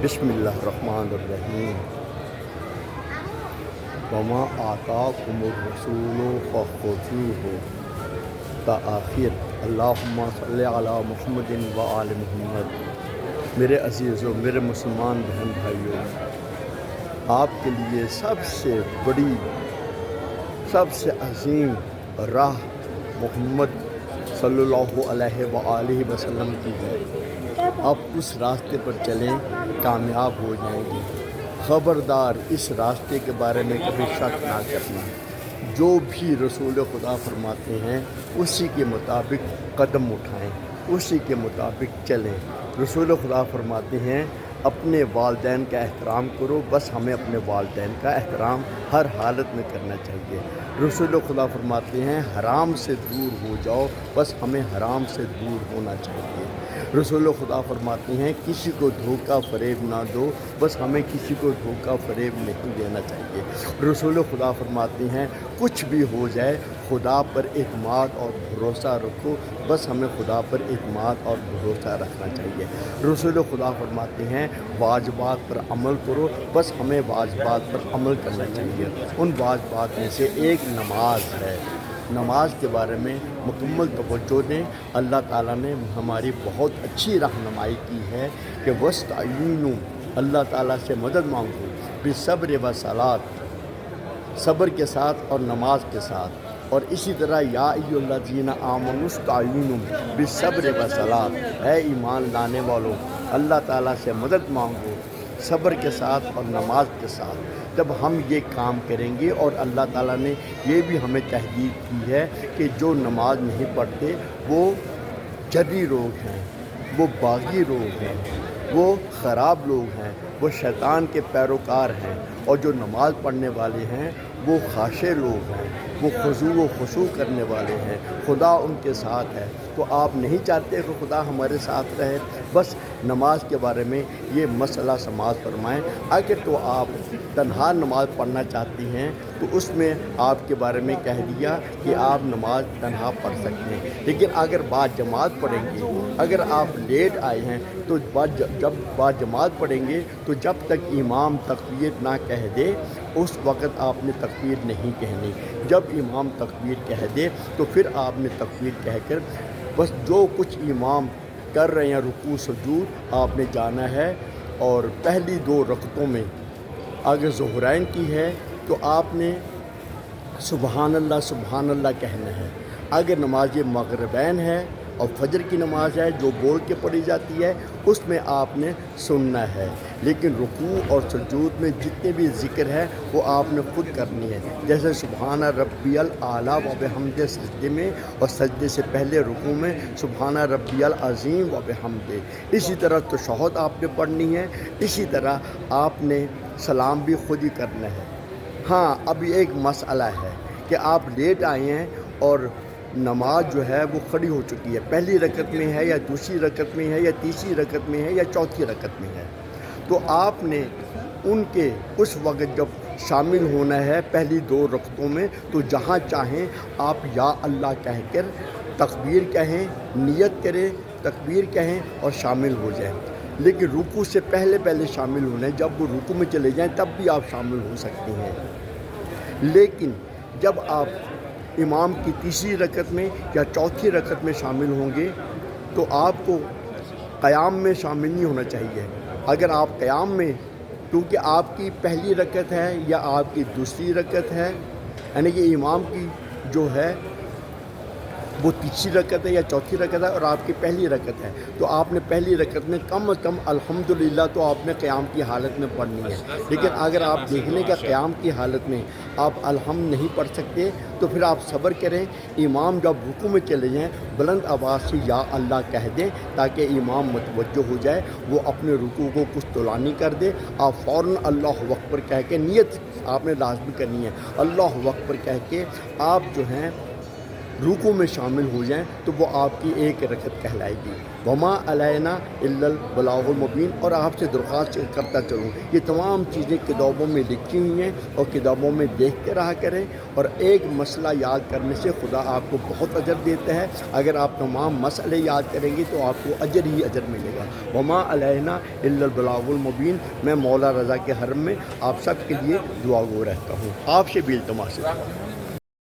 बिस्मिल्लाहिर्रहमानिर्रहीम। वमा आताकुमुर रसूलु फखुज़ूहु ता आखिर। अल्लाहुम्मा सल्लि अला मुहम्मदिन व आले मुहम्मद। मेरे अज़ीज़ों, मेरे मुसलमान बहन भाइयों, आपके लिए सबसे बड़ी, सबसे अजीम राह मोहम्मद सल्लल्लाहु अलैहि व आलिहि वसल्लम की है। आप उस रास्ते पर चलें, कामयाब हो जाएंगे। ख़बरदार, इस रास्ते के बारे में कभी शक ना करना। जो भी रसूल खुदा फरमाते हैं उसी के मुताबिक कदम उठाएं, उसी के मुताबिक चलें। रसूल खुदा फरमाते हैं अपने वालिदैन का एहतराम करो। बस हमें अपने वालिदैन का एहतराम हर हालत में करना चाहिए। रसूल खुदा फरमाते हैं हराम से दूर हो जाओ। बस हमें हराम से दूर होना चाहिए। रसूल खुदा फरमाते हैं किसी को धोखा फरेब ना दो। बस हमें किसी को धोखा फरेब नहीं देना चाहिए। रसूल खुदा फरमाते हैं कुछ भी हो जाए खुदा पर एतमाद और भरोसा रखो। बस हमें खुदा पर एतमाद और भरोसा रखना चाहिए। रसूल खुदा फरमाते हैं वाजिबात पर अमल करो। बस हमें वाजिबात पर अमल करना चाहिए। उन वाजिबात में से एक नमाज है। नमाज के बारे में मुकम्मल तवज्जो दें। अल्लाह ताला ने हमारी बहुत अच्छी रहनुमाई की है कि वस्तईनु, अल्लाह ताला से मदद मांगो, बिसब्र व सलात, सब्र के साथ और नमाज के साथ। और इसी तरह या अय्युहल्लज़ीना आमनुस्तईनु बिसब्र व सलात, है ईमान लाने वालों अल्लाह ताला से मदद मांगो सब्र के साथ और नमाज के साथ। जब हम ये काम करेंगे, और अल्लाह ताला ने ये भी हमें तहदीद की है कि जो नमाज नहीं पढ़ते वो जदी लोग हैं, वो बागी लोग हैं, वो ख़राब लोग हैं, वो शैतान के पैरोकार हैं। और जो नमाज पढ़ने वाले हैं वो खाशे लोग हैं, वो खुशू व खुशू करने वाले हैं। खुदा उनके साथ है। तो आप नहीं चाहते कि खुदा हमारे साथ रहे? बस नमाज के बारे में ये मसला समाज फरमाएँ। अगर तो आप तन्हा नमाज पढ़ना चाहती हैं तो उसमें आपके बारे में कह दिया कि आप नमाज तन्हा पढ़ सकते हैं। लेकिन अगर बाद जमात पढ़ेंगे, अगर आप लेट आए हैं तो जब बाद जमात पढ़ेंगे तो जब तक इमाम तकबीर ना कह दे उस वक़्त आपने तकबीर नहीं कहनी। जब इमाम तकबीर कह दे तो फिर आपने तकबीर कहकर बस जो कुछ इमाम कर रहे हैं रुकू सुजूद आपने जाना है। और पहली 2 रकतों में अगर ज़ुहरैन की है तो आपने सुबहान अल्लाह कहना है। अगर नमाज मगरिबैन है और फजर की नमाज है जो बोल के पढ़ी जाती है उसमें आपने सुनना है। लेकिन रुकू और सुजूद में जितने भी ज़िक्र है वो आपने खुद करनी है। जैसे सुबहान रब्बियल आला व बिहम्दे सजदे में, और सजदे से पहले रुकू में सुबहान रब्बियल अज़ीम व बिहम्दे। इसी तरह तशहुद आपने पढ़नी है। इसी तरह आपने सलाम भी खुद ही करना है। हाँ, अभी एक मसला है कि आप लेट आए हैं और नमाज जो है वो खड़ी हो चुकी है। पहली रकत में है या दूसरी रकत में है या तीसरी रकत में है या चौथी रकत में है। तो आपने उनके उस वक़्त जब शामिल होना है पहली 2 रकतों में तो जहाँ चाहें आप या अल्लाह कहकर तकबीर कहें, नियत करें, तकबीर कहें और शामिल हो जाएं। लेकिन रुकू से पहले शामिल होना है। जब वो रुकू में चले जाएं तब भी आप शामिल हो सकते हैं। लेकिन जब आप इमाम की तीसरी रकत में या चौथी रकत में शामिल होंगे तो आपको क़याम में शामिल नहीं होना चाहिए। अगर आप क़याम में, क्योंकि आपकी पहली रकत है या आपकी दूसरी रकत है, यानी कि इमाम की जो है वो तीसरी रकत है या चौथी रकत है और आपकी पहली रकत है, तो आपने पहली रकत में कम से कम अल्हम्दुलिल्लाह तो आपने क़याम की हालत में पढ़नी है। लेकिन अगर आप देखने का क़याम की हालत में आप अल्हम्द नहीं पढ़ सकते तो फिर आप सब्र करें। इमाम जब रुकू में चले जाएँ बुलंद आवाज़ से या अल्लाह कह दें ताकि इमाम मुतवज्जो हो जाए, वो अपने रुकू को कुछ तुलानी कर दे। आप फ़ौरन अल्लाहु अकबर कह के, नियत आपने लाज़मी करनी है, अल्लाहु अकबर कह के आप जो हैं رکوع میں شامل ہو جائیں تو وہ آپ کی ایک رکعت کہلائے گی۔ وما علینا الا البلاغ المبین، اور آپ سے درخواست کرتا چلوں یہ تمام چیزیں کتابوں میں لکھی ہوئی ہیں اور کتابوں میں دیکھ کے رہا کریں، اور ایک مسئلہ یاد کرنے سے خدا آپ کو بہت اجر دیتا ہے۔ اگر آپ تمام مسئلے یاد کریں گے تو آپ کو اجر ہی اجر ملے گا۔ وما علینا الا البلاغ المبین۔ میں مولا رضا کے حرم میں آپ سب کے لیے دعا گو رہتا ہوں۔ آپ سے بھی التماس ہے